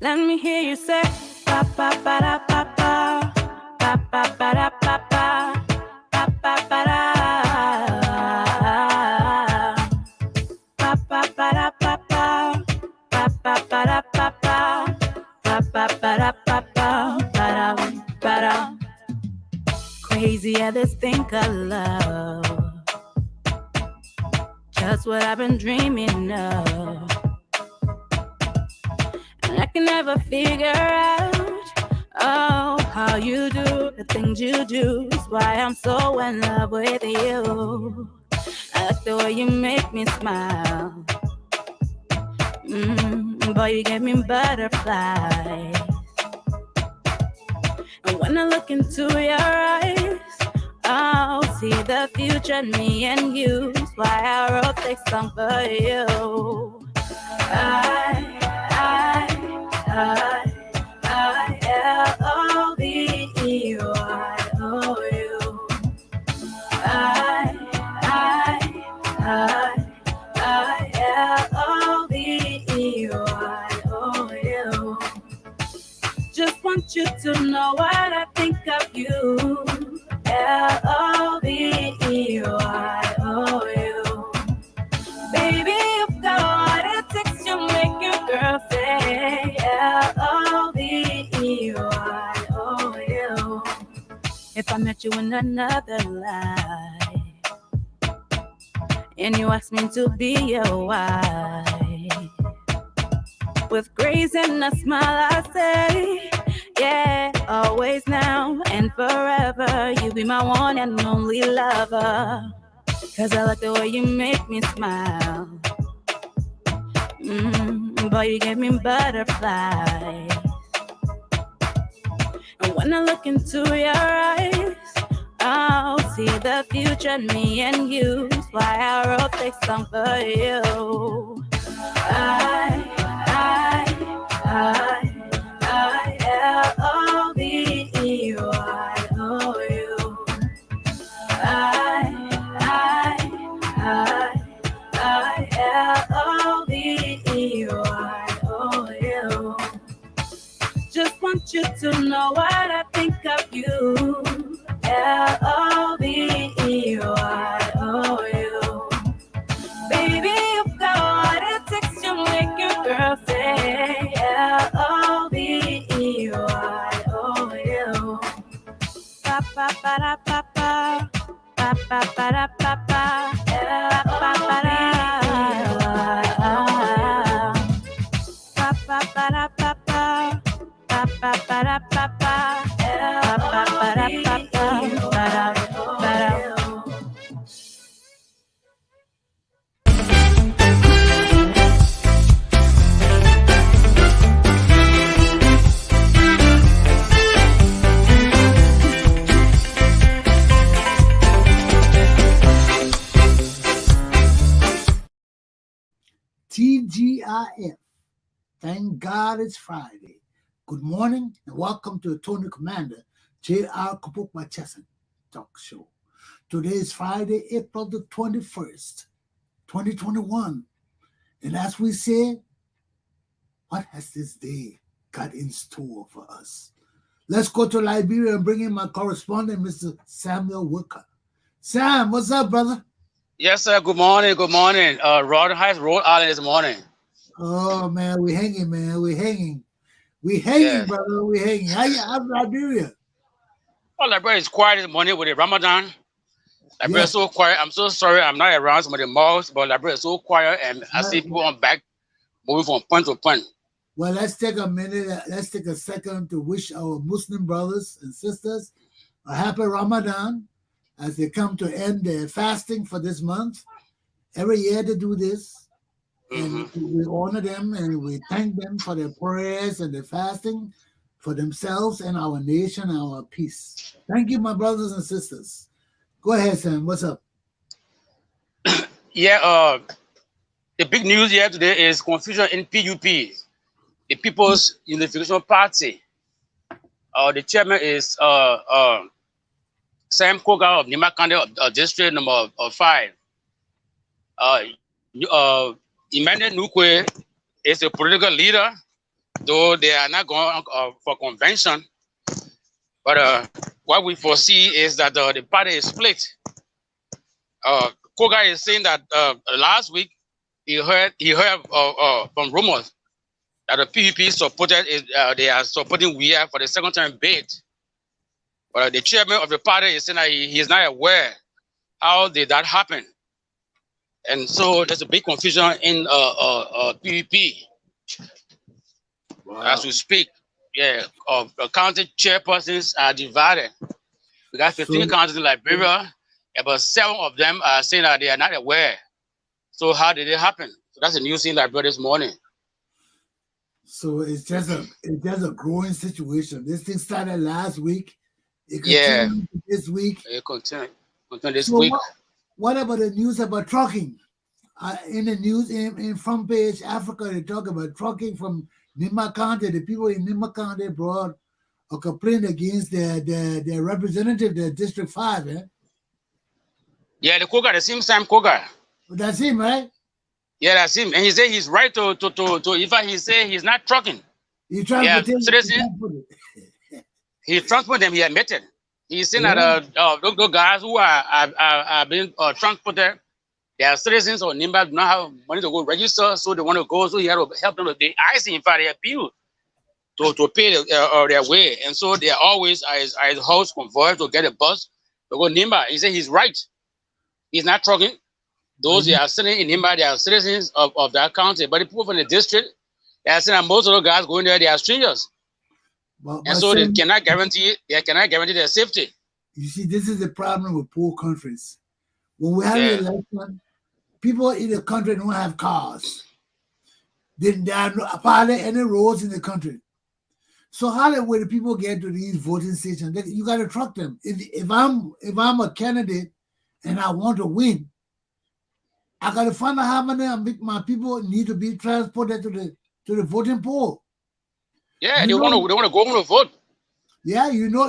Let me hear you say ba ba ba da ba ba ba ba ba da ba ba ba ba ba da ba ba ba da ba ba ba ba ba da ba ba ba ba ba da ba ba ba da. Crazy at this thing called love, just what I've been dreaming of. I can never figure out, oh, how you do the things you do. Is why I'm so in love with you. I like the way you make me smile. Boy, you give me butterflies. And when I look into your eyes, I'll see the future in me and you. That's why I wrote this song for you. I-L-O-V-E-Y-O-U. I-L-O-V-E-Y-O-U. Just want you to know what I think of you. L-O-V-E-Y-O-U. Baby, you've got what it takes to make your girl say L-O-V-E-Y-O-U. If I met you in another life and you asked me to be your wife, with grace and a smile I say, yeah, always now and forever. You be my one and only lover. Cause I like the way you make me smile. Boy, you give me butterflies. And when I look into your eyes, I'll see the future in me and you. That's why I wrote this song for you. I-L-O-V-E-Y-O-U. I-L-O-V-E-Y-O-U. Just want you to know what I think of you. L-O-V-E-Y-O-U. Baby, you've got what it takes to make your girl say L-O-V-E-Y-O-U. Ba ba ba da ba ba ba ba ba da ba ba ba ba da ba ba ba da ba ba ba ba ba da ba ba ba ba da ba ba da. TGIF. Thank God it's Friday. Good morning and welcome to the Tony Commander J.R. Glapohkpa Chesson talk show. Today is Friday, April the 21st, 2021. And as we said, what has this day got in store for us? Let's go to Liberia and bring in my correspondent, Mr. Samuel Wicker. Sam, what's up, brother? Yes, sir. Good morning. Good morning. Rhode Island this morning. Oh, man, we hanging, man. We hanging. We hanging, Yeah. brother. We hanging. How's Liberia? Oh, Liberia is quiet this morning with the Ramadan. Liberia is so quiet. I'm so sorry I'm not around some of the malls, but Liberia is so quiet, and I see people on back moving from point to point. Well, let's take a minute. Let's take a second to wish our Muslim brothers and sisters a happy Ramadan as they come to end their fasting for this month. Every year they do this. And we honor them and we thank them for their prayers and their fasting for themselves and our nation and our peace. Thank you, my brothers and sisters. Go ahead, Sam. What's up? Yeah, the big news here today is confusion in PUP, the People's Unification Party. The chairman is Sam Koga of Nima County, District number 5. Emmanuel Nukwe is a political leader though they are not going for convention. But what we foresee is that the party is split. Koga is saying that last week he heard from rumors that the PPP supported they are supporting WIA for the second time bid. But the chairman of the party is saying that he is not aware how did that happen, and so there's a big confusion in PPP as we speak. Yeah, county chairpersons are divided. We got 15 counties in Liberia, about 7 of them are saying that they are not aware. So how did it happen? So that's a news in Liberia this morning. So it's just a growing situation. This thing started last week. It continued this week. It continued this week. What about the news about trucking? In the news, in front page Africa, they talk about trucking from Nimba County. The people in Nimba County brought a complaint against their representative, their District 5. Yeah, the Koga, the same Sam Koga. That's him, right? Yeah, that's him. And he said he's right to if he say he's not trucking. He transported. He transported them. He admitted. He's saying that those guys who are being transported, they are citizens of Nimba, do not have money to go register, so they want to go. So he had to help them. They IC, in fact, they appeal to pay their way, and so they are always at his house convoy to get a bus to go Nimba. He said he's right. He's not trucking. Those that are sitting in Nimba, they are citizens of that county. But the people from the district, they are saying that most of the guys going there, they are strangers. And so they cannot guarantee their safety. You see, this is the problem with poor countries. When we have an election, people in the country don't have cars. Then there are apparently any roads in the country. So how will the people get to these voting stations? You got to truck them. If I'm a candidate and I want to win, I got to find out how many of my people need to be transported to the voting poll. Yeah, they want to go home to vote. Yeah, you know,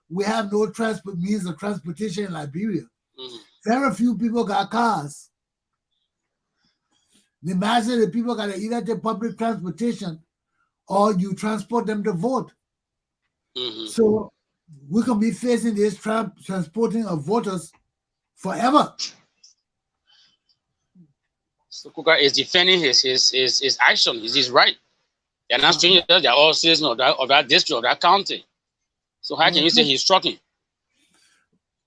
we have no means of transportation in Liberia. Very few people got cars. The majority of the people got to either take public transportation or you transport them to vote. So we can be facing this transporting of voters forever. So Kuka is defending his action. He's right. They're not strangers. They're all citizens of that district, of that county. So how can you say he's trucking?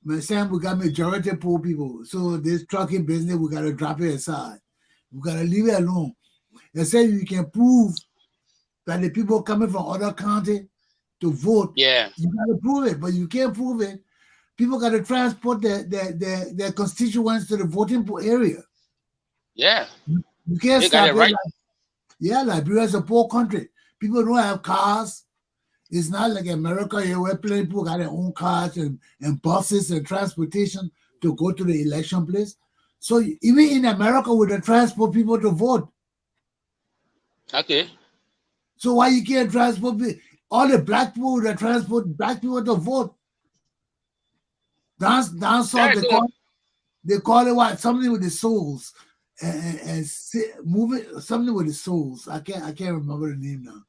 My Sam, we got majority of poor people. So this trucking business, we got to drop it aside. We got to leave it alone. They say you can prove that the people coming from other county to vote. Yeah. You got to prove it, but you can't prove it. People got to transport their constituents to the voting area. Yeah. You can't stop it. Right. Liberia is a poor country. People don't have cars. It's not like America here where plenty people got their own cars and buses and transportation to go to the election place. So even in America, we don't transport people to vote. Okay. So why you can't transport all the black people that transport black people to vote? Down south, they call it what? Something with the souls. And moving something with the souls. I can't remember the name now.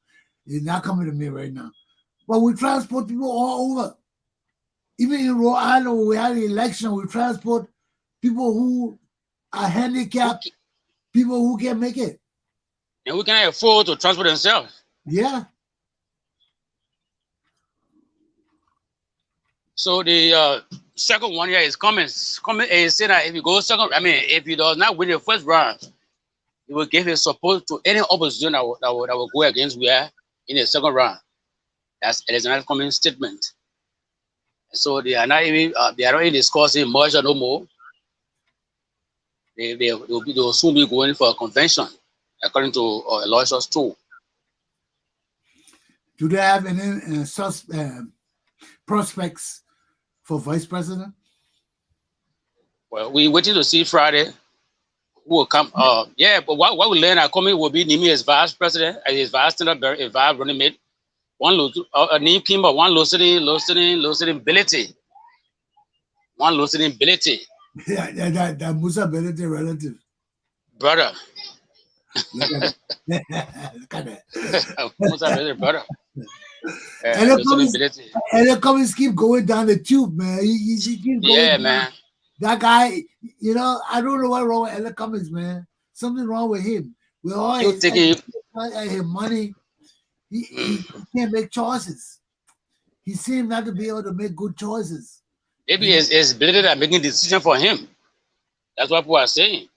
It's not coming to me right now. But we transport people all over. Even in Rhode Island, when we had the election, we transport people who are handicapped, people who can't make it. And we can afford to transport themselves. Yeah. So the second one here is coming is saying that if you go second, if he does not win the first round, he will give his support to any opposition that will go against Wia in the second round. That's Alexander Cummings' statement. So they are not even discussing much no more. They will soon be going for a convention, according to Aloysius too. Do they have any prospects for vice president? Well, we're waiting to see Friday who will come. But what we learn, coming will be Nimi as vice president, as his vice standard, a vice running mate. One name came, but one losing ability. One losing ability. Yeah, that Musa ability relative. Brother. Look at that. Look at that. Musa brother, brother. And Responsibility. the comments keep going down the tube, man. He keeps going Yeah, down. man. That guy, you know, I don't know what's wrong with Ella Cummings, man. Something wrong with him. With all You his, taking his money, he can't make choices. He seemed not to be able to make good choices. maybe his ability that making decision for him. That's what people are saying.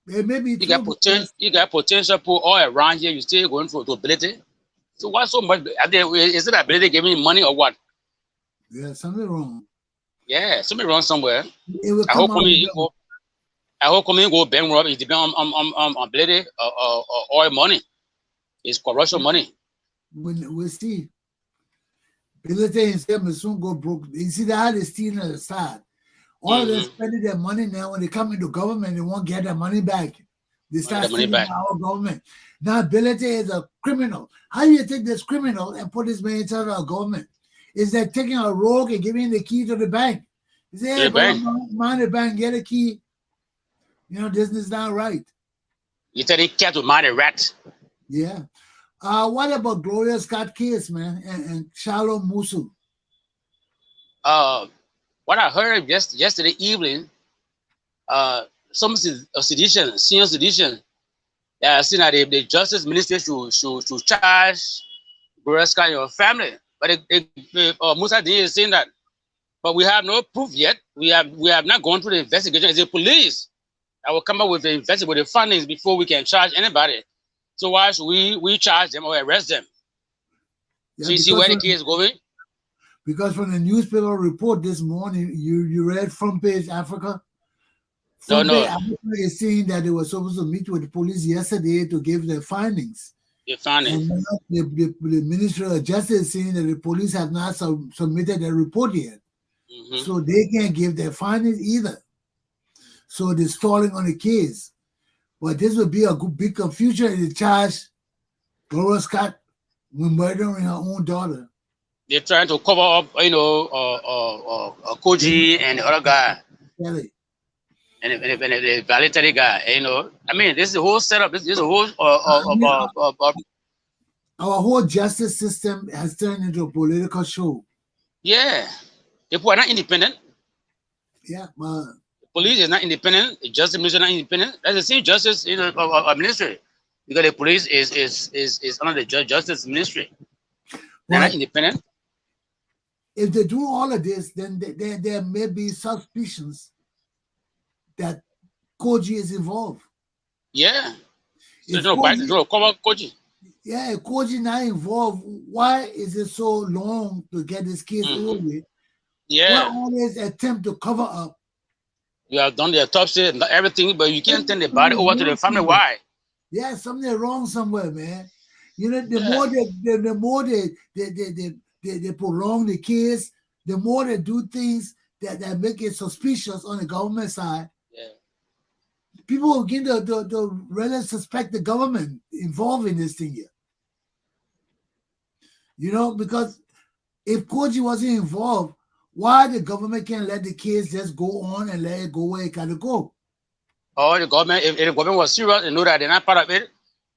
It may be You got potential. You got potential people all around here. You still going for ability. So why so much? Is it ability giving you money or what? Yeah, something wrong. Yeah, something wrong somewhere. It will I come hope out. I hope coming go bank rob. It depends on ability or oil money. It's corruption money. We see. Ability himself will soon go broke. You see that they're stealing at the side. All of them spending their money now. When they come into government, they won't get their money back. They start stealing our government. Now, ability is a criminal. How do you take this criminal and put this man inside our government? Is that taking a rogue and giving the key to the bank? You say, hey, but mind the bank, get a key. You know, this is not right. You tell the cat to mind a rat. Yeah. What about Gloria Scott case, man, and Shalom Musu? What I heard yesterday evening, some sedition, senior sedition, saying that the justice ministry should charge Gloria Scott and your family. But Musa Dini is saying that, but we have no proof yet. We have not gone through the investigation. It's the police that will come up with the findings before we can charge anybody. So why should we charge them or arrest them? Yeah, so you see where the case is going? Because from the newspaper report this morning, you read Front Page Africa? No. Africa is saying that they were supposed to meet with the police yesterday to give their findings. The findings. And the Ministry of Justice is saying that the police have not submitted their report yet. So they can't give their findings either. So they're stalling on the case. But this would be a big confusion in the charge Gloria Scott with murdering her own daughter. They're trying to cover up, Koji and the other guy. Really? And the voluntary guy, I mean, this is the whole setup. This is a whole our whole justice system has turned into a political show. Yeah, people are not independent. Yeah, but the police is not independent. The justice ministry is not independent. That's the same justice ministry, because the police is under the justice ministry. They're not independent. If they do all of this, then there may be suspicions that Koji is involved. Yeah. So cover Koji. Yeah, if Koji not involved, why is it so long to get this case over with? Yeah. Why always attempt to cover up? You have done the autopsy and everything, but you can't turn the body over to the family. Why? Yeah, something wrong somewhere, man. You know, the more they prolong the case, the more they do things that make it suspicious on the government side. Yeah. People will begin to really suspect the government involved in this thing here. You know, because if Koji wasn't involved, why the government can't let the case just go on and let it go where it gotta go? Oh, the government, if the government was serious, they know that they're not part of it.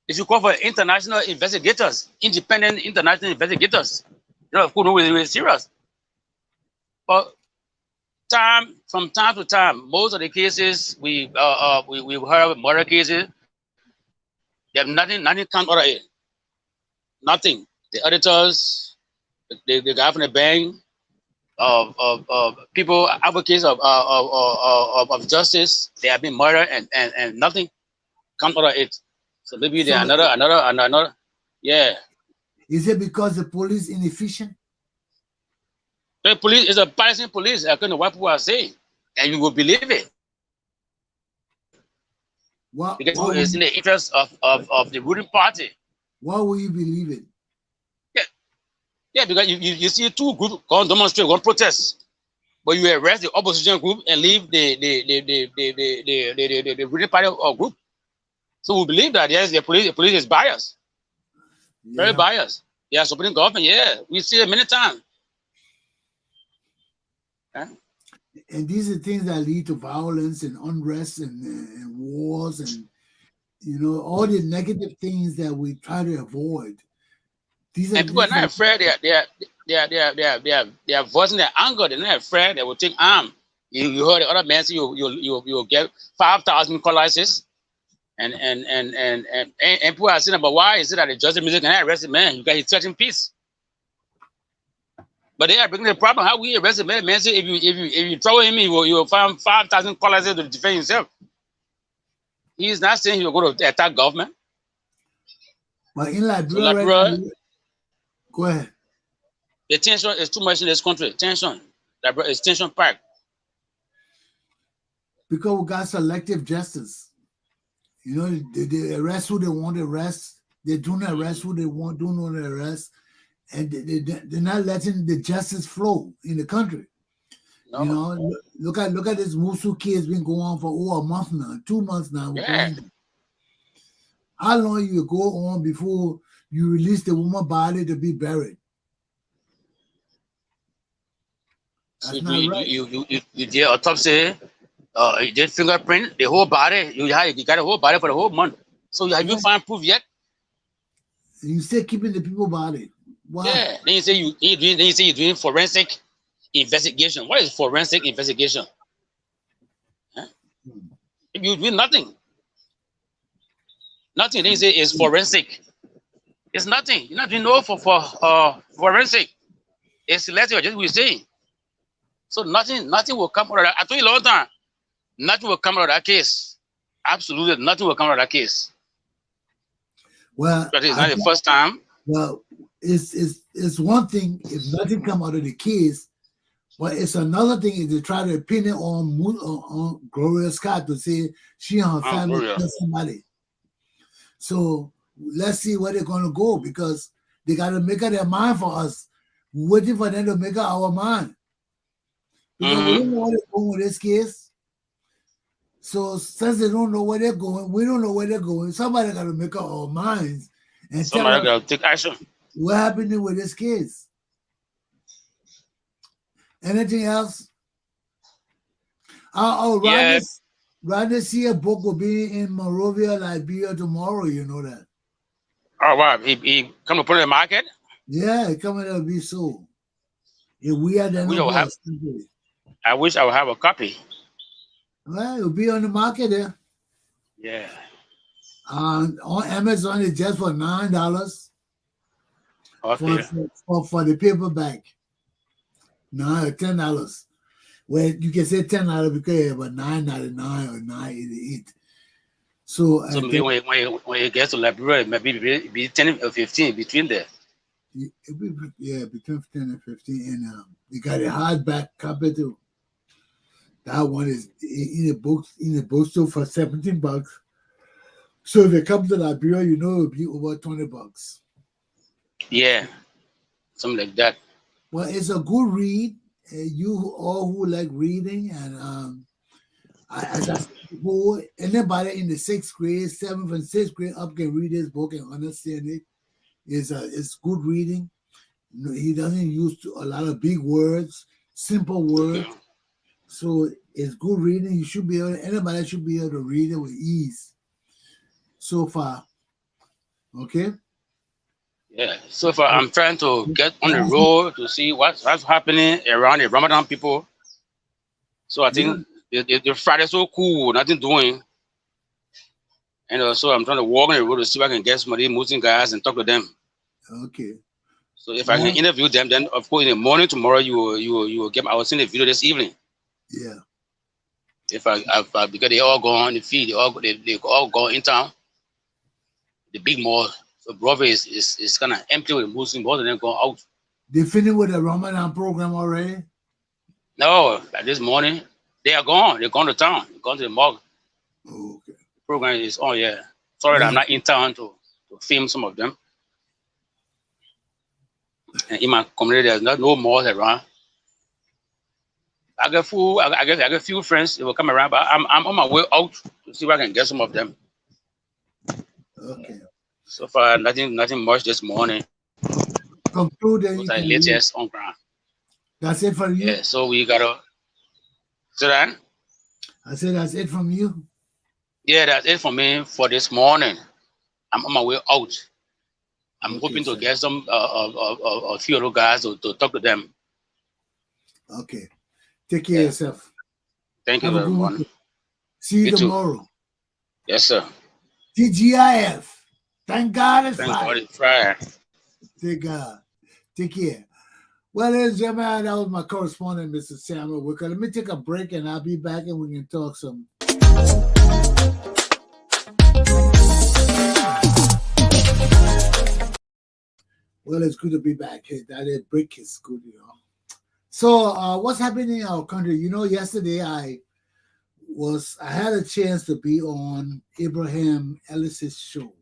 If you call for international investigators, independent international investigators, who know we're serious. But from time to time, most of the cases we heard of murder cases, they have nothing come out of it. Nothing. The auditors, the guy from the bank, of people advocates of justice, they have been murdered and nothing comes out of it. So maybe there another. Yeah. Is it because the police inefficient? The police is a partisan police, according to what people are saying, and you will believe it. Because it's in the interest of the ruling party. Why will you believe it? Yeah, because you see two groups go demonstrate, go protest, but you arrest the opposition group and leave the ruling party group. So we believe that yes, the police is biased, very biased. They are supporting government. Yeah, we see it many times. Huh? And these are things that lead to violence and unrest and wars and You know, all the negative things that we try to avoid. These And people are not afraid. They are voicing their anger. They're not afraid. They will take arm. You heard the other man say you'll get 5,000 colaces. And people are saying, but why is it that the judge music can arrest the man? You got his touching peace. But they are bringing the problem. How we arrest the man? Man say if you trouble him, you will find 5,000 colaces to defend himself. He is not saying he will go to attack government. But in Liberia, go ahead. The tension is too much in this country. Tension. It's tension packed. Because we got selective justice. You know, they arrest who they want to arrest. They do not arrest who they want, do not arrest. And they're not letting the justice flow in the country. No. You know, look at this Musu case been going on for over a month now, 2 months now. Yeah. How long you go on before you release the woman's body to be buried? That's not right. You did autopsy, you did fingerprint, the whole body. You got the whole body for the whole month. So have you found proof yet? You still keeping the people's body. Why? Yeah. Then you say you're doing forensic investigation. What is forensic investigation? Huh? You do nothing. Nothing. Then you say it's forensic. It's nothing. You're not doing no for forensic. It's selective, just we say. So nothing will come out of that. I told you a long time. Nothing will come out of that case. Absolutely nothing will come out of that case. Well, but it's not the first time. Well, it's one thing if nothing come out of the case, but it's another thing is to try to pin it on Gloria Scott to say she and her family killed somebody. So let's see where they're gonna go because they gotta make up their mind for us. We're waiting for them to make up our mind. Because we don't know where they're going with this case. So since they don't know where they're going, we don't know where they're going. Somebody got to make up our minds and somebody got to take action. What happened with this case? Anything else? Rather see a book will be in Monrovia, Liberia tomorrow. You know that. Oh wow! He come to put it in the market. Yeah, he coming to be sold. If we had that, I wish I would have a copy. Well, it'll be on the market there. Yeah. On Amazon, it's just for $9. Okay. For the paperback. No, $10. Well, you can say $10 because it's about $9.99 or $9.88. So when you get to Liberia, it might be 10 or 15 between there. Yeah, between 10 and 15. And you got a hardback copy too. That one is in the bookstore for $17. So if it comes to Liberia, you know it'll be over $20. Yeah, something like that. Well, it's a good read. You all who like reading, and as I said before, anybody in the 6th grade, 7th and 6th grade up can read this book and understand it. It's good reading. He doesn't use a lot of big words, simple words. So it's good reading. You should be able. Anybody should be able to read it with ease. So far, okay. Yeah. So far, I'm trying to get on the road to see what's happening around the Ramadan people. So I think the Friday's so cool, nothing doing. And so I'm trying to walk on the road to see if I can get some of these Muslim guys and talk to them. Okay. So if I can interview them, then of course in the morning tomorrow you will get. I will send a video this evening. Yeah. If I because they all go on the feed, they all go in town. The big mall, so Broadway is kind of empty with Muslims. Most of them go out. They finished with the Ramadan program already? No, like this morning they are gone. They're gone to town. They're gone to the mall. Oh, okay. The program is on. Yeah. Sorry that I'm not in town to film some of them. And in my community, there's no malls around. I get a few friends. They will come around, but I'm on my way out to see if I can get some of them. Okay. So far, nothing much this morning. Conclude. Latest on ground. That's it for you. Yeah. So we gotta. So then. I said that's it from you. Yeah, that's it for me for this morning. I'm on my way out. I'm Okay, hoping to sir. get some a few other guys to talk to them. Okay. Take care of Yeah. yourself. Thank you Have a very good much. weekend. See you You too. tomorrow. Yes, sir. TGIF. Thank God it's Thank God Friday. it's Friday. Thank God. Take care. Well, ladies and gentlemen, that was my correspondent, Mr. Samuel Wicker. Let me take a break and I'll be back and we can talk some. Well, it's good to be back. Hey, that break is good, you know. So, what's happening in our country? You know, yesterday I had a chance to be on Abraham Ellis's show,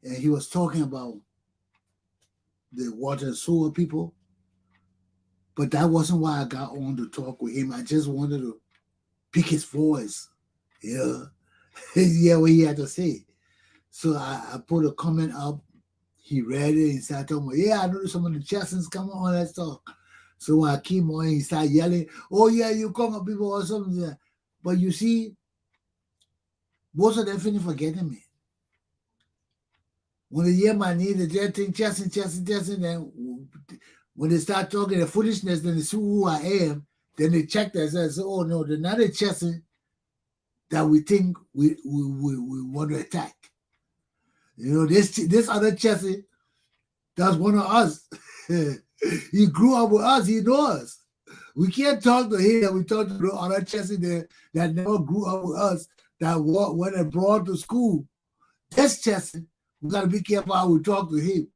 and he was talking about the water and soil people. But that wasn't why I got on to talk with him. I just wanted to pick his voice, yeah, yeah, what he had to say. So I put a comment up. He read it. He started talking about, yeah, I noticed some of the Chessons come on, let's talk. So when I came on, he started yelling, oh, yeah, you come up people or something. But you see, most of them finish forgetting me. When they hear my name, they think Chesson, then when they start talking the foolishness, then they see who I am, then they check themselves and say, oh, no, they're not a Chesson that we think we want to attack. You know, this other Chesson, that's one of us. He grew up with us. He knows us. We can't talk to him. We talk to the other Chesson that never grew up with us, that went abroad to school. This Chesson, we got to be careful how we talk to him.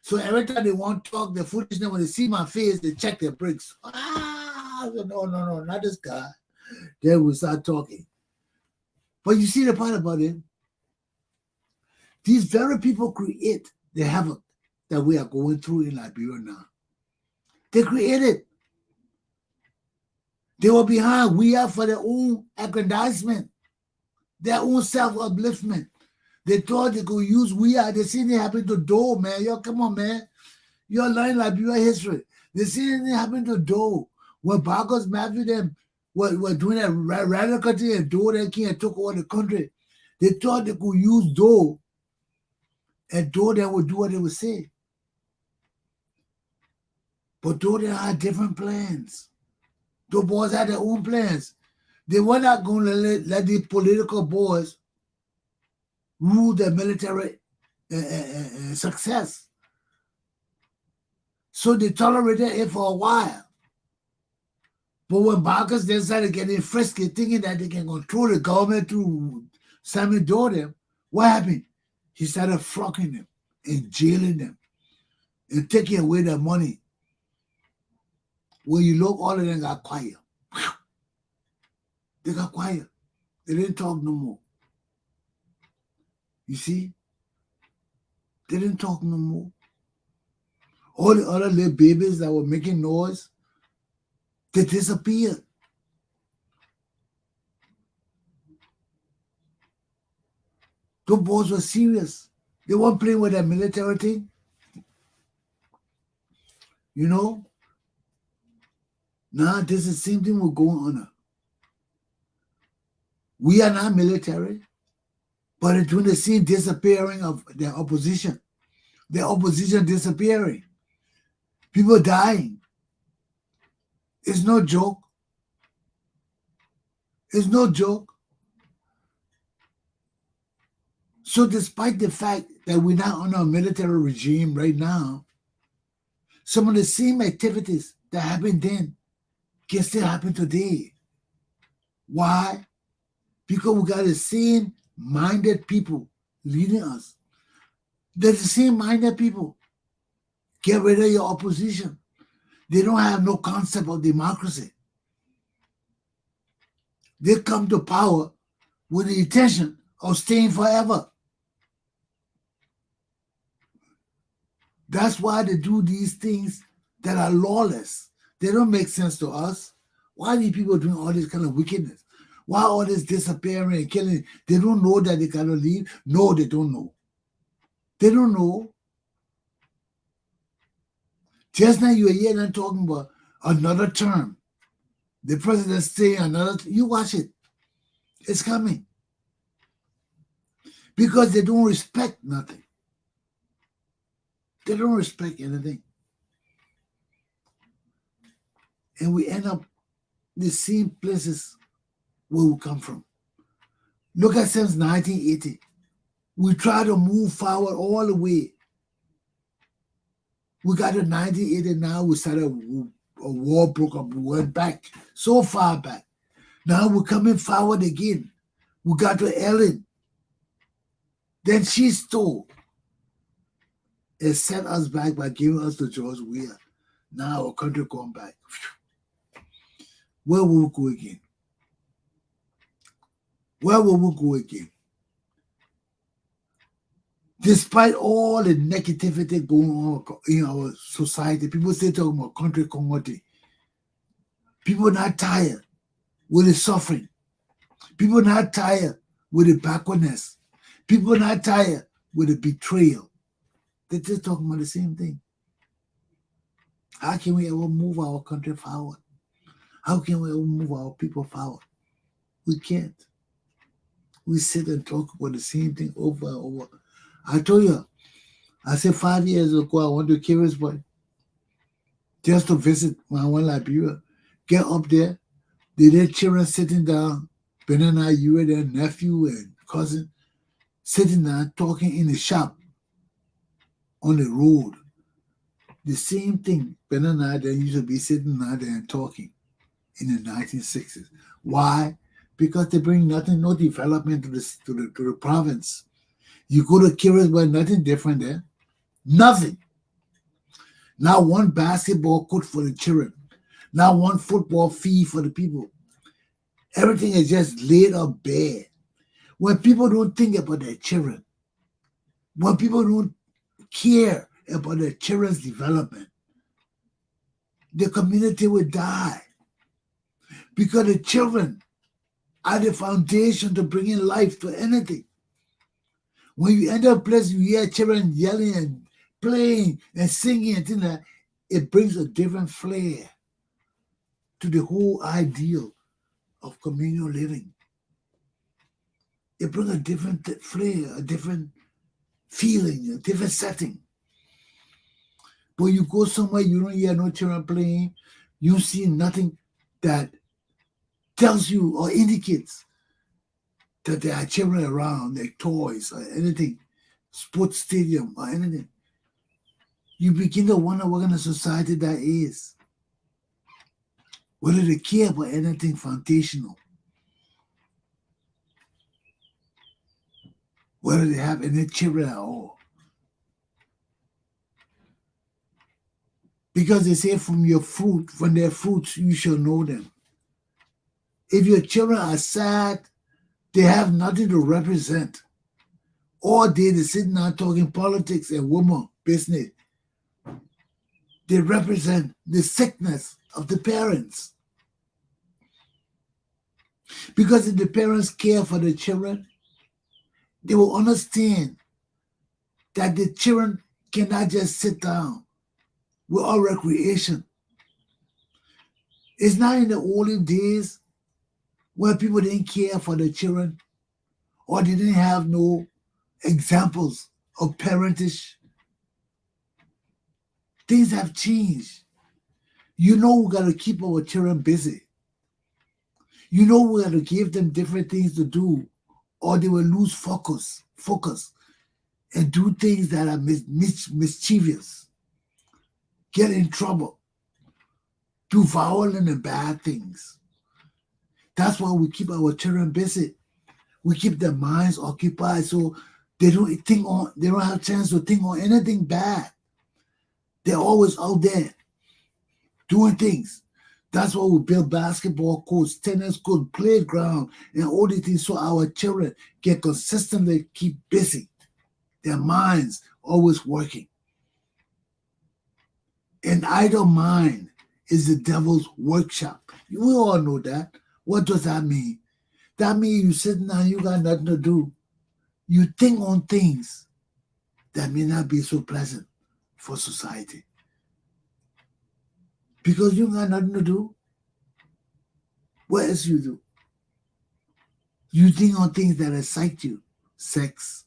So every time they want to talk, the foolishness, when they see my face, they check their brakes. No, not this guy. Then we start talking. But you see the part about it, these very people create the havoc that we are going through in Liberia now. They created. They were behind. We are for their own aggrandizement, their own self-upliftment. They thought they could use we are. They seen it happen to Doe, man. Yo, come on, man. You're learning Liberia history. They seen it happen to Doe. When Barcos Matthew them were doing that radical thing and Doe that came and took over the country, they thought they could use Doe and Doe that would do what they would say. But Doe they had different plans. Those boys had their own plans. They were not going to let the political boys rule their military success. So they tolerated it for a while. But when Barcos then started getting frisky, thinking that they can control the government through Simon Jordan, what happened? He started flocking them and jailing them and taking away their money. When you look, all of them got quiet. They got quiet. They didn't talk no more. You see? They didn't talk no more. All the other little babies that were making noise, they disappeared. Those boys were serious. They weren't playing with their military thing. You know? Now, this is the same thing we're going on. We are not military, but it's doing the same disappearing of their opposition. Their opposition disappearing. People dying. It's no joke. It's no joke. So despite the fact that we're not under a military regime right now, some of the same activities that happened then can still happen today. Why? Because we got the same minded people leading us. They're the same minded people. Get rid of your opposition. They don't have no concept of democracy. They come to power with the intention of staying forever. That's why they do these things that are lawless. They don't make sense to us. Why are these people doing all this kind of wickedness? Why all this disappearing and killing? They don't know that they cannot leave? No, they don't know. They don't know. Just now you were here and talking about another term. The president saying another. You watch it. It's coming. Because they don't respect nothing. They don't respect anything. And we end up the same places where we come from. Look at since 1980. We try to move forward all the way. We got to 1980 now. We started a war broke up. We went back so far back. Now we're coming forward again. We got to Ellen. Then she stole and sent us back by giving us the George Weah. Now our country gone back. Where will we go again? Where will we go again? Despite all the negativity going on in our society, people still talking about country commodity. People not tired with the suffering. People not tired with the backwardness. People not tired with the betrayal. They're just talking about the same thing. How can we ever move our country forward? How can we ever move our people forward? We can't. We sit and talk about the same thing over and over. I told you, I said 5 years ago, I went to Caribsburg just to visit my one Liberia. Get up there, their children sitting down, Banana, you and their nephew and cousin, sitting down talking in the shop on the road. The same thing Banana they used to be sitting down there and talking in the 1960s. Why? Because they bring nothing, no development to the province. You go to Caribsburg, nothing different there. Nothing. Not one basketball court for the children. Not one football field for the people. Everything is just laid up bare. When people don't think about their children, when people don't care about their children's development, the community will die. Because the children are the foundation to bring in life to anything. When you enter a place, you hear children yelling and playing and singing and things like that, it brings a different flair to the whole ideal of communal living. It brings a different flair, a different feeling, a different setting. But you go somewhere, you don't hear no children playing, you see nothing that tells you or indicates that there are children around, like toys or anything, sports stadium or anything. You begin to wonder what kind of society that is. Whether they care about anything foundational. Whether they have any children at all. Because they say from their fruits, you shall know them. If your children are sad, they have nothing to represent. All day they're sitting down talking politics and woman business. They represent the sickness of the parents. Because if the parents care for the children, they will understand that the children cannot just sit down with all recreation. It's not in the olden days where people didn't care for the children or they didn't have no examples of parentage. Things have changed. You know we got to keep our children busy. You know we got to give them different things to do or they will lose focus and do things that are mischievous, get in trouble, do violent and bad things. That's why we keep our children busy. We keep their minds occupied so they don't have a chance to think on anything bad. They're always out there doing things. That's why we build basketball courts, tennis courts, playground, and all these things so our children can consistently keep busy. Their minds always working. An idle mind is the devil's workshop. We all know that. What does that mean? That means you sitting down, you got nothing to do. You think on things that may not be so pleasant for society. Because you got nothing to do. What else you do? You think on things that excite you. Sex.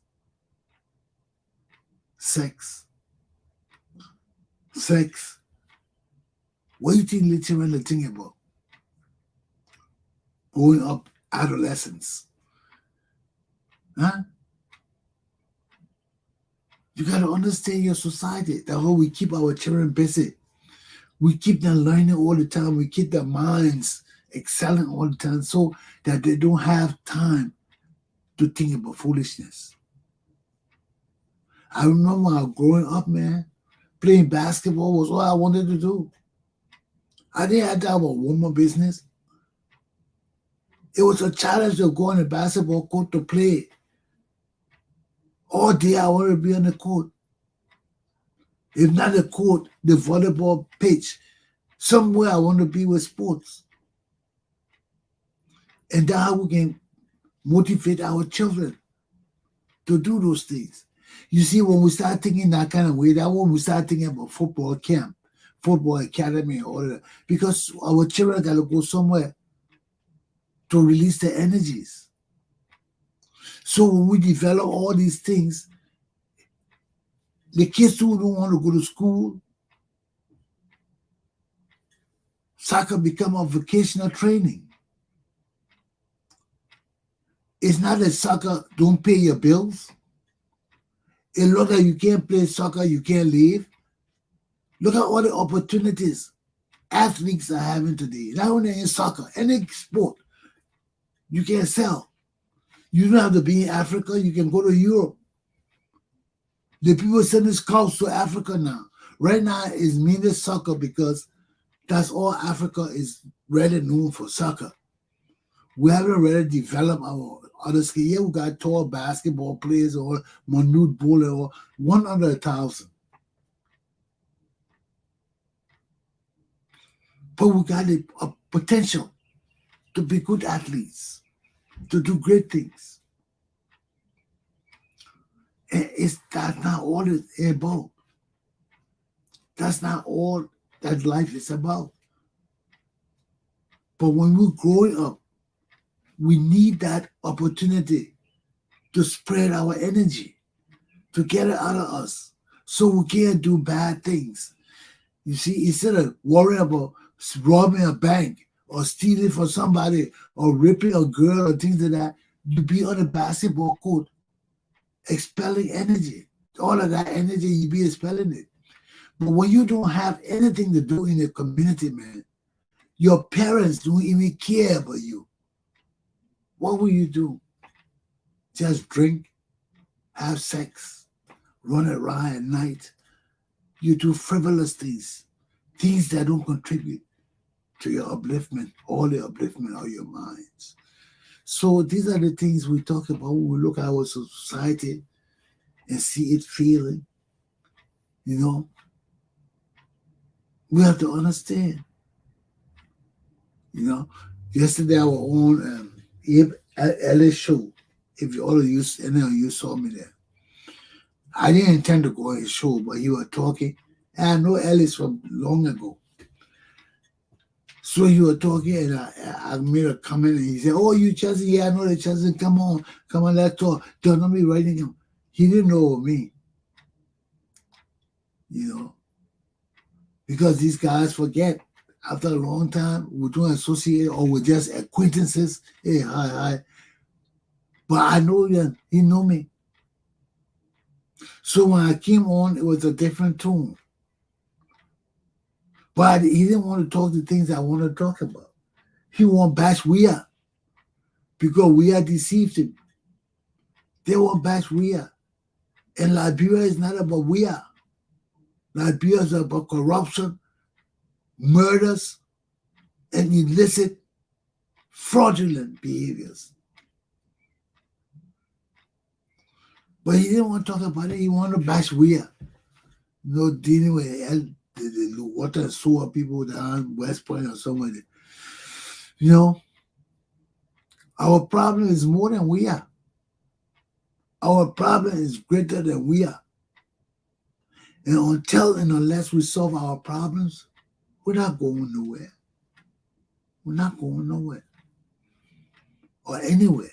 What do you think little children are thinking about? Growing up, adolescence. Huh? You got to understand your society. That's why we keep our children busy. We keep them learning all the time. We keep their minds excelling all the time so that they don't have time to think about foolishness. I remember when I was growing up, man, playing basketball was all I wanted to do. I didn't have to have a woman business. It was a challenge to go on the basketball court to play. All day I wanted to be on the court. If not the court, the volleyball pitch. Somewhere I want to be with sports. And that's how we can motivate our children to do those things. You see, when we start thinking that kind of way, that's when we start thinking about football camp, football academy, all that. Because our children got to go somewhere to release their energies. So when we develop all these things, the kids who don't want to go to school, soccer become a vocational training. It's not that soccer don't pay your bills. It looks like you can't play soccer, you can't live. Look at all the opportunities athletes are having today. Not only in soccer, any sport, you can sell. You don't have to be in Africa, you can go to Europe. The people sending scouts to Africa now. Right now, it's mainly soccer because that's all Africa is really known for, soccer. We haven't really developed our other skill. Yeah, we got tall basketball players or minute bowler or 100,000. But we got a potential to be good athletes, to do great things. And that's not all it's about. That's not all that life is about. But when we're growing up, we need that opportunity to spread our energy, to get it out of us, so we can't do bad things. You see, instead of worrying about robbing a bank or stealing from somebody or raping a girl or things like that, you be on a basketball court, expelling energy. All of that energy, you be expelling it. But when you don't have anything to do in the community, man, your parents don't even care about you. What will you do? Just drink, have sex, run around at night. You do frivolous things, things that don't contribute to your upliftment, all the upliftment of your minds. So these are the things we talk about when we look at our society and see it failing. You know, we have to understand. You know, yesterday I was on Ellis show. If all of you, any of you saw me there, I didn't intend to go on his show, but he was talking. And I know Ellis from long ago. So he was talking, and I made a comment, and he said, "Oh, you Chesson? Yeah, I know the Chesson. Come on, let's talk." Don't know me writing him. He didn't know me, you know, because these guys forget. After a long time, we don't associate or we're just acquaintances. Hey, hi. But I know that he knew me. So when I came on, it was a different tone. But he didn't want to talk the things I want to talk about. He want to bash we are. Because we are deceived him. They want to bash we are. And Liberia is not about we are. Liberia is about corruption, murders, and illicit, fraudulent behaviors. But he didn't want to talk about it. He wanted to bash we are. You know, dealing with the water and sewer people down West Point or somewhere. You know, our problem is more than we are. Our problem is greater than we are. And until and unless we solve our problems, we're not going nowhere. We're not going nowhere or anywhere.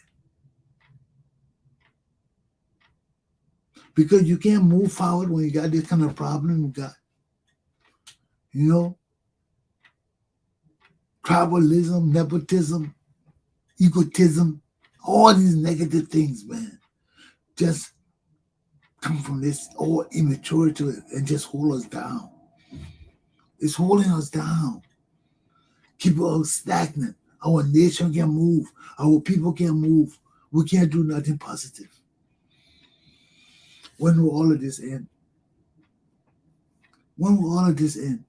Because you can't move forward when you got this kind of problem. You got, tribalism, nepotism, egotism, all these negative things, man, just come from this all immaturity and just hold us down. It's holding us down. Keep us stagnant. Our nation can't move. Our people can't move. We can't do nothing positive. When will all of this end? When will all of this end?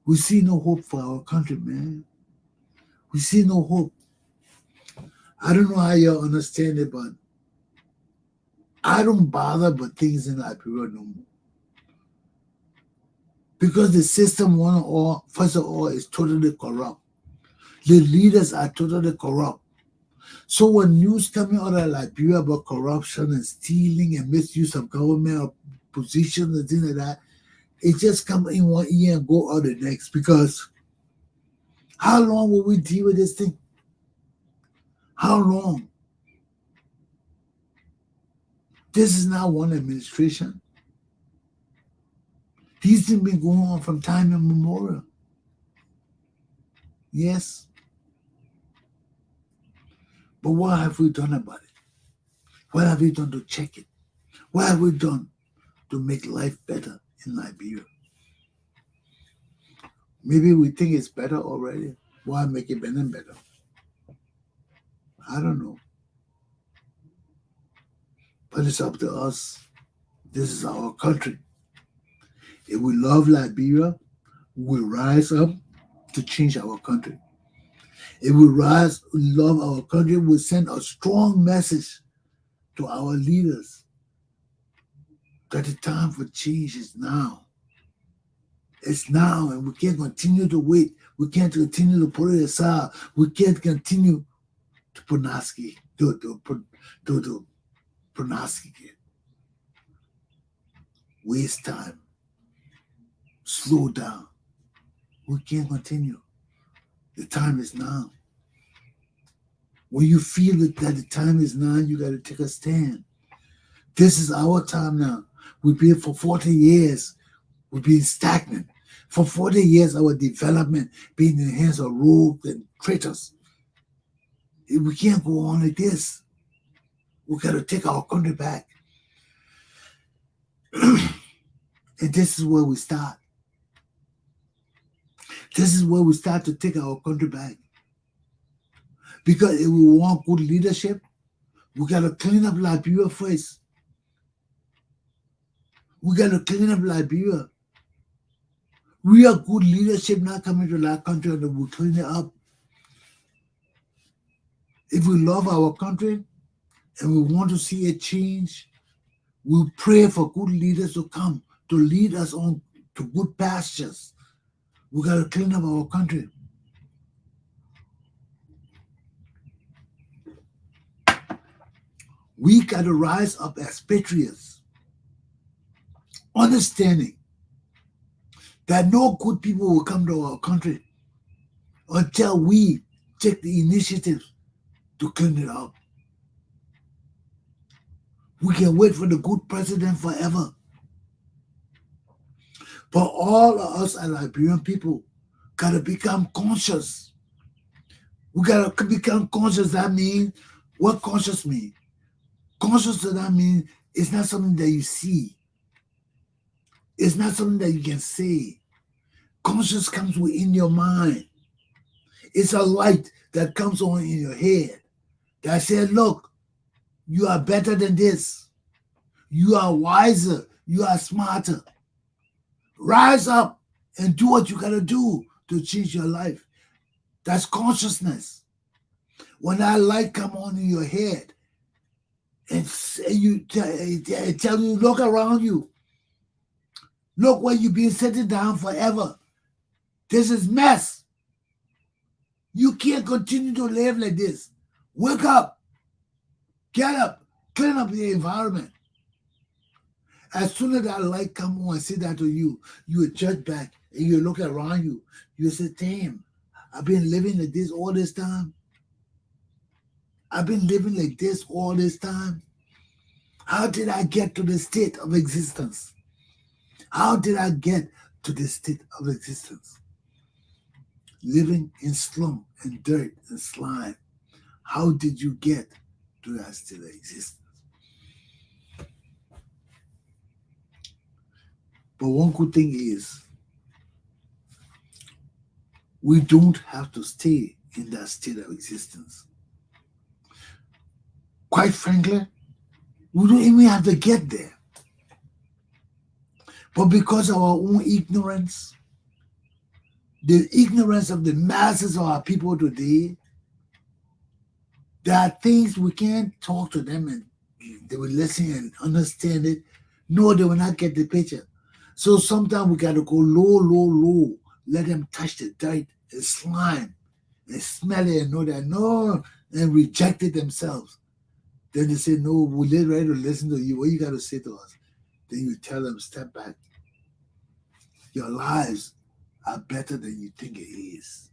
We see no hope for our country, man. We see no hope. I don't know how you understand it, but I don't bother about things in Liberia no more. Because the system, first of all, is totally corrupt. The leaders are totally corrupt. So when news coming out of Liberia about corruption and stealing and misuse of government positions and things like that, it just comes in one ear and go out the next. Because how long will we deal with this thing? How long? This is not one administration. These things been going on from time immemorial. Yes. But what have we done about it? What have we done to check it? What have we done to make life better in Liberia? Maybe we think it's better already. Why make it better and better? I don't know. But it's up to us. This is our country. If we love Liberia, we rise up to change our country. If we love our country, we send a strong message to our leaders that the time for change is now. It's now, and we can't continue to wait. We can't continue to put it aside. We can't continue to pronosticate. Waste time. Slow down. We can't continue. The time is now. When you feel that the time is now, you got to take a stand. This is our time now. We've been for 40 years. We've been stagnant. For 40 years, our development being in the hands of rogues and traitors. We can't go on like this. We got to take our country back. And this is where we start. This is where we start to take our country back. Because if we want good leadership, we got to clean up Liberia first. We got to clean up Liberia. We are good leadership not coming to that country and we clean it up. If we love our country and we want to see a change, we pray for good leaders to come to lead us on to good pastures. We got to clean up our country. We got to rise up as patriots, understanding that no good people will come to our country until we take the initiative to clean it up. We can wait for the good president forever. But all of us as Liberian people got to become conscious. We got to become conscious. That means, what conscious mean? Conscious does that mean it's not something that you see. It's not something that you can say. Conscious comes within your mind. It's a light that comes on in your head that says, look, you are better than this. You are wiser. You are smarter. Rise up and do what you got to do to change your life. That's consciousness. When that light come on in your head and you tell you, look around you. Look where you've been sitting down forever. This is mess. You can't continue to live like this. Wake up. Get up. Clean up the environment. As soon as that light come on and say that to you, you will judge back and you look around you. You say, damn, I've been living like this all this time. I've been living like this all this time. How did I get to the state of existence? How did I get to the state of existence? Living in slum and dirt and slime. How did you get to that state of existence? But one good thing is, we don't have to stay in that state of existence. Quite frankly, we don't even have to get there. But because of our own ignorance, the ignorance of the masses of our people today, there are things we can't talk to them and they will listen and understand it. No, they will not get the picture. So sometimes we got to go low, let them touch the dirt and slime and smell it and know that no, and reject it themselves. Then they say, no, we're ready to listen to you. What you got to say to us? Then you tell them, step back. Your lives are better than you think it is.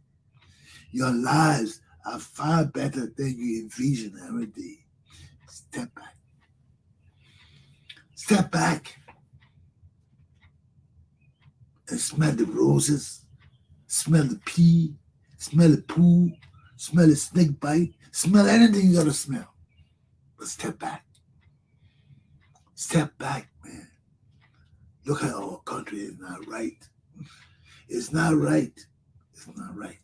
Your lives are far better than you envision every day. Step back. Step back and smell the roses, smell the pea, smell the poo, smell the snake bite, smell anything you gotta smell. But step back. Step back, man. Look at our country is not right. It's not right. It's not right.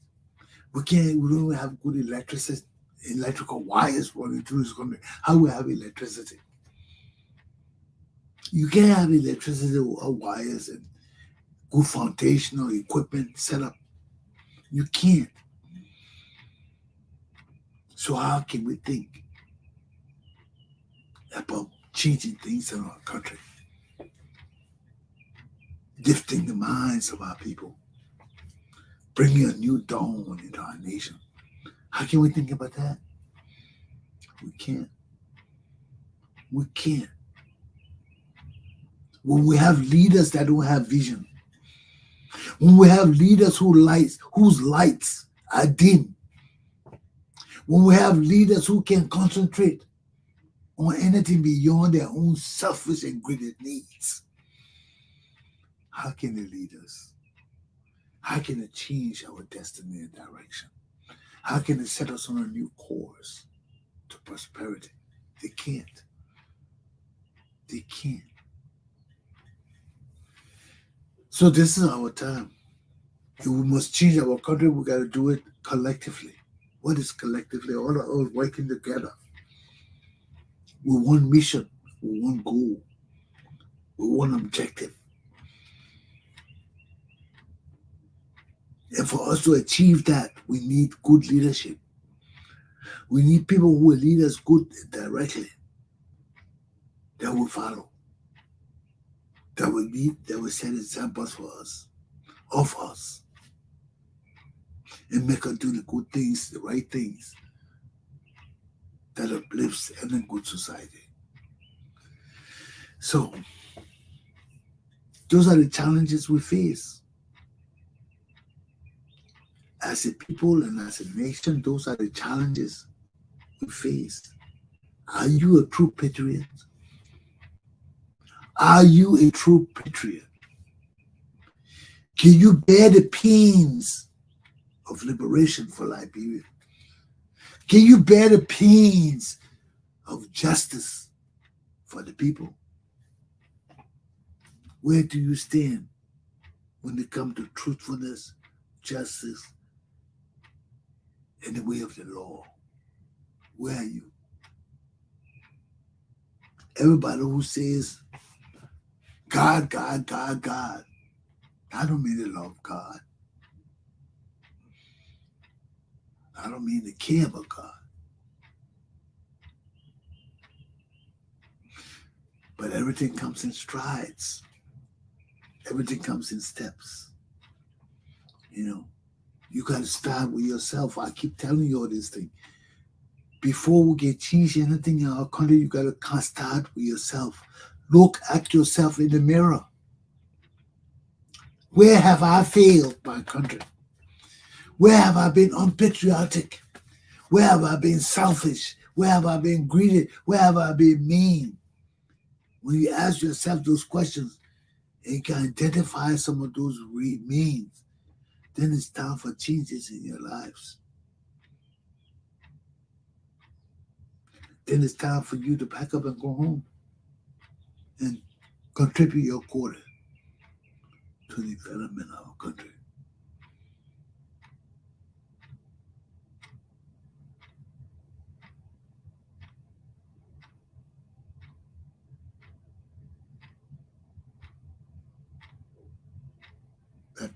We don't have good electrical wires running through this country. How we have electricity? You can't have electricity or wires and good foundational equipment set up. You can't. So how can we think about changing things in our country? Lifting the minds of our people. Bringing a new dawn into our nation. How can we think about that? We can't. We can't. When we have leaders that don't have vision, when we have leaders whose lights are dim, when we have leaders who can concentrate on anything beyond their own selfish and greedy needs, how can they lead us? How can it change our destiny and direction? How can it set us on a new course to prosperity? They can't. They can't. So this is our time. If we must change our country, we got to do it collectively. What is collectively? All of us working together. With one mission, with one goal, with one objective. And for us to achieve that, we need good leadership. We need people who will lead us good directly, that will follow, that will lead, that will set examples for us, of us, and make us do the good things, the right things, that uplifts any good society. So, those are the challenges we face. As a people and as a nation, those are the challenges we face. Are you a true patriot? Are you a true patriot? Can you bear the pains of liberation for Liberia? Can you bear the pains of justice for the people? Where do you stand when it comes to truthfulness, justice, in the way of the law? Where are you? Everybody who says, God, God, God, God, I don't mean to love God. I don't mean to care about God. But everything comes in strides. Everything comes in steps. You know, you got to start with yourself. I keep telling you all these things. Before we can change anything in our country, you got to start with yourself. Look at yourself in the mirror. Where have I failed my country? Where have I been unpatriotic? Where have I been selfish? Where have I been greeted? Where have I been mean? When you ask yourself those questions and you can identify some of those means, then it's time for changes in your lives. Then it's time for you to pack up and go home and contribute your quarter to the development of our country.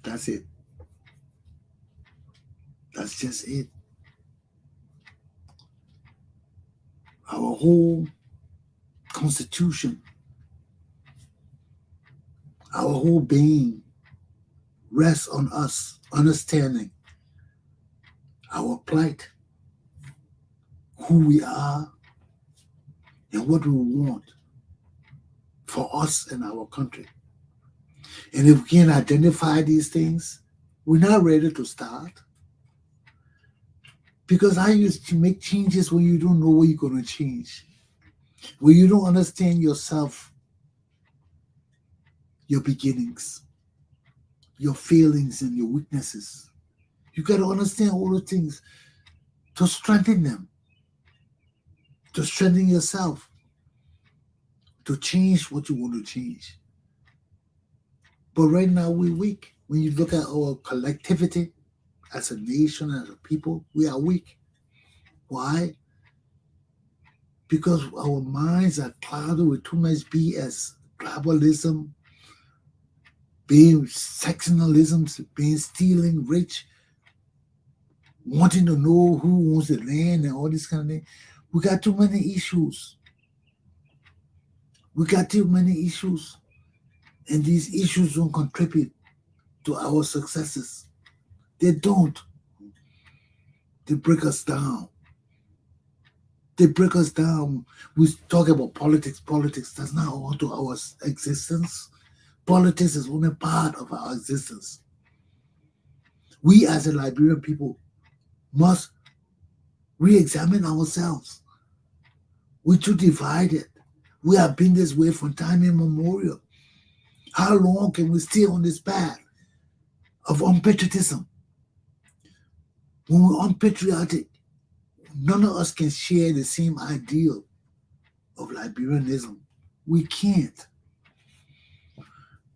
That's it. That's just it. Our whole constitution, our whole being rests on us understanding our plight, who we are, and what we want for us and our country. And if we can identify these things, we're not ready to start. Because I used to make changes when you don't know what you're going to change. When you don't understand yourself, your beginnings, your feelings and your weaknesses. You got to understand all the things to strengthen them, to strengthen yourself, to change what you want to change. But right now we're weak. When you look at our collectivity as a nation, as a people, we are weak. Why? Because our minds are clouded with too much BS, tribalism, being sectionalism, being stealing rich, wanting to know who owns the land and all this kind of thing. We got too many issues. We got too many issues. And these issues don't contribute to our successes. They don't. They break us down. They break us down. We talk about politics. Politics does not owe to our existence. Politics is only part of our existence. We as a Liberian people must re-examine ourselves. We're too divided. We have been this way from time immemorial. How long can we stay on this path of unpatriotism? When we're unpatriotic, none of us can share the same ideal of Liberianism. We can't.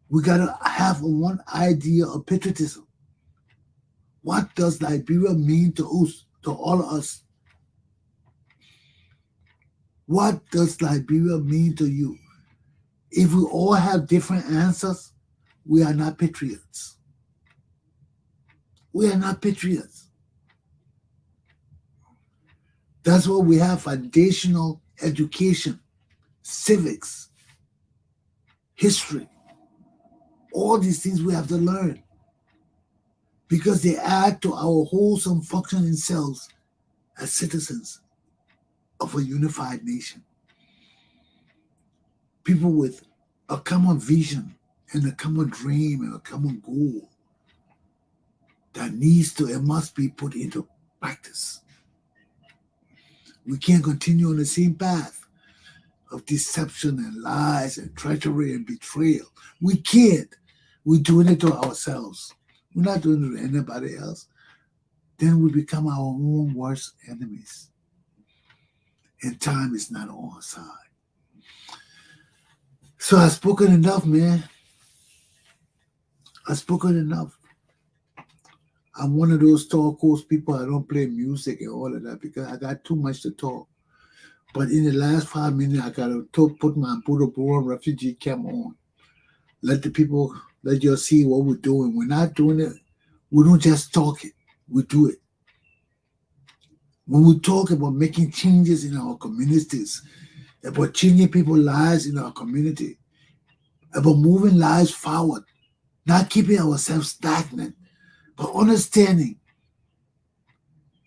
We got to have one idea of patriotism. What does Liberia mean to us, to all of us? What does Liberia mean to you? If we all have different answers, we are not patriots. We are not patriots. That's why we have foundational education, civics, history. All these things we have to learn because they add to our wholesome functioning selves as citizens of a unified nation. People with a common vision and a common dream and a common goal that needs to and must be put into practice. We can't continue on the same path of deception and lies and treachery and betrayal. We can't. We're doing it to ourselves. We're not doing it to anybody else. Then we become our own worst enemies. And time is not on our side. So I've spoken enough, man. I've spoken enough. I'm one of those talk host people. I don't play music and all of that because I got too much to talk. But in the last 5 minutes, I got to put my Buddha refugee camp on. Let you see what we're doing. We're not doing it. We don't just talk it. We do it. When we talk about making changes in our communities, about changing people's lives in our community, about moving lives forward, not keeping ourselves stagnant, but understanding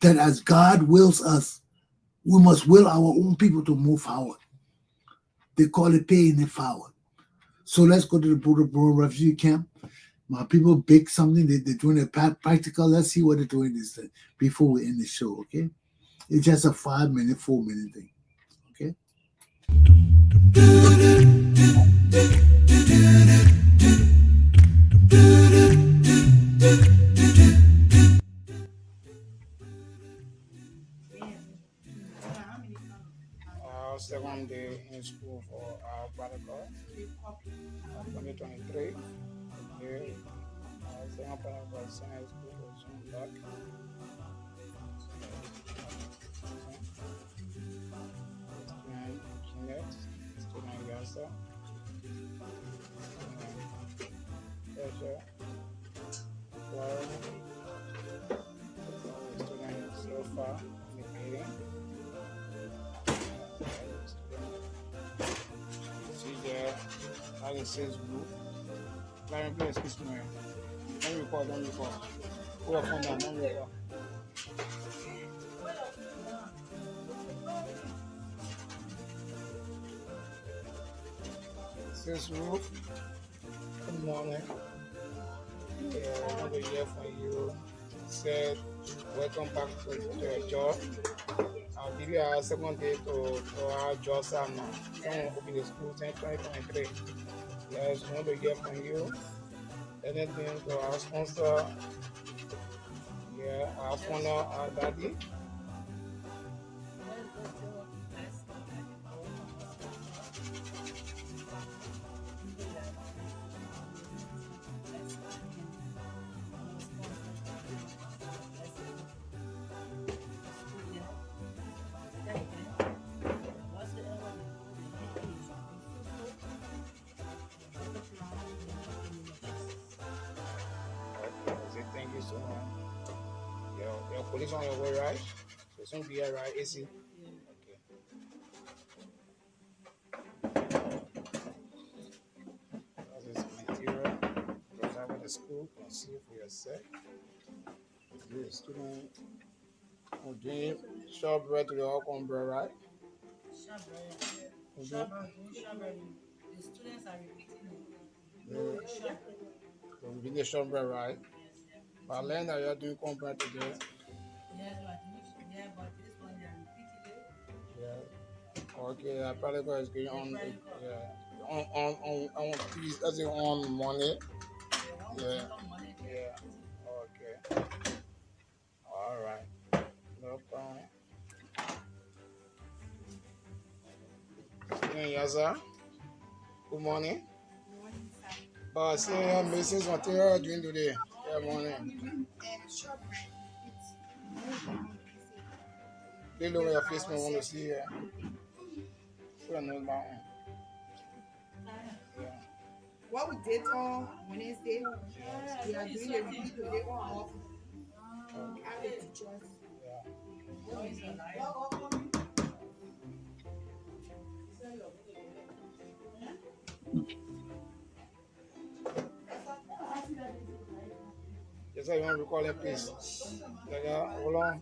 that as God wills us, we must will our own people to move forward. They call it paying it forward. So let's go to the Buddha refugee camp. My people bake something. They're doing it practical. Let's see what they're doing this before we end the show, okay? It's just a 5-minute, 4-minute thing. Okay. Second day in school for our Prescod 2023. Yeah. Second Prescod senior school was back. Student Jeanette, student Yasa, Treasure, Flora, student so far in the meeting. I can say it's blue. Let me play excuse me. Don't record. Who are from that? Don't record. Says Ruth. Good morning. Another year for you. Said, welcome back to your job. I'll give you our second day to our job now. Someone will be the school since 2023. Yes, another year from you. Anything to our sponsor. Yeah, our founder, our daddy. Thank you so much. Your police on your way, right? So it's going to be here, right? AC? Okay. This is material. Goes out with the school. You can see it for yourself. You're a student. I'm doing shortbread to the Okon bread, right? Shortbread. Okay. Shortbread. The students are repeating it. Shortbread. So we did the shortbread, right? But I learned that you're doing cornbread today. Yes, but this one they are repeating it. Yeah. Okay, I probably is going on. Yeah. On please, that's it on Monday. Yeah. Yeah. Okay. All right. No problem. Yes, sir. Good morning. But say missing material doing today. Good morning. They look at your face, I want to see you. What we did on Wednesday, we are doing a review today on our teachers. Yes, sir, you want to recall it, please? Hold on.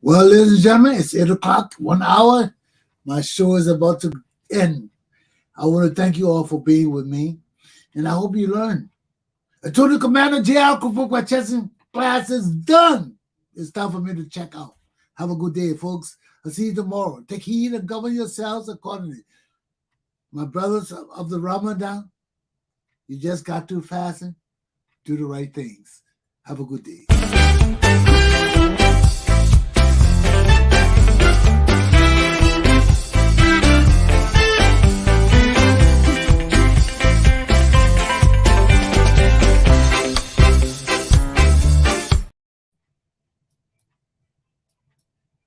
Well, ladies and gentlemen, it's 8 o'clock, 1 hour. My show is about to end. I want to thank you all for being with me, and I hope you learn. Attorney Commander J.R. Glapohkpa Chesson class is done. It's time for me to check out. Have a good day, folks. I'll see you tomorrow. Take heed and govern yourselves accordingly. My brothers of the Ramadan, you just got to fasten, do the right things. Have a good day.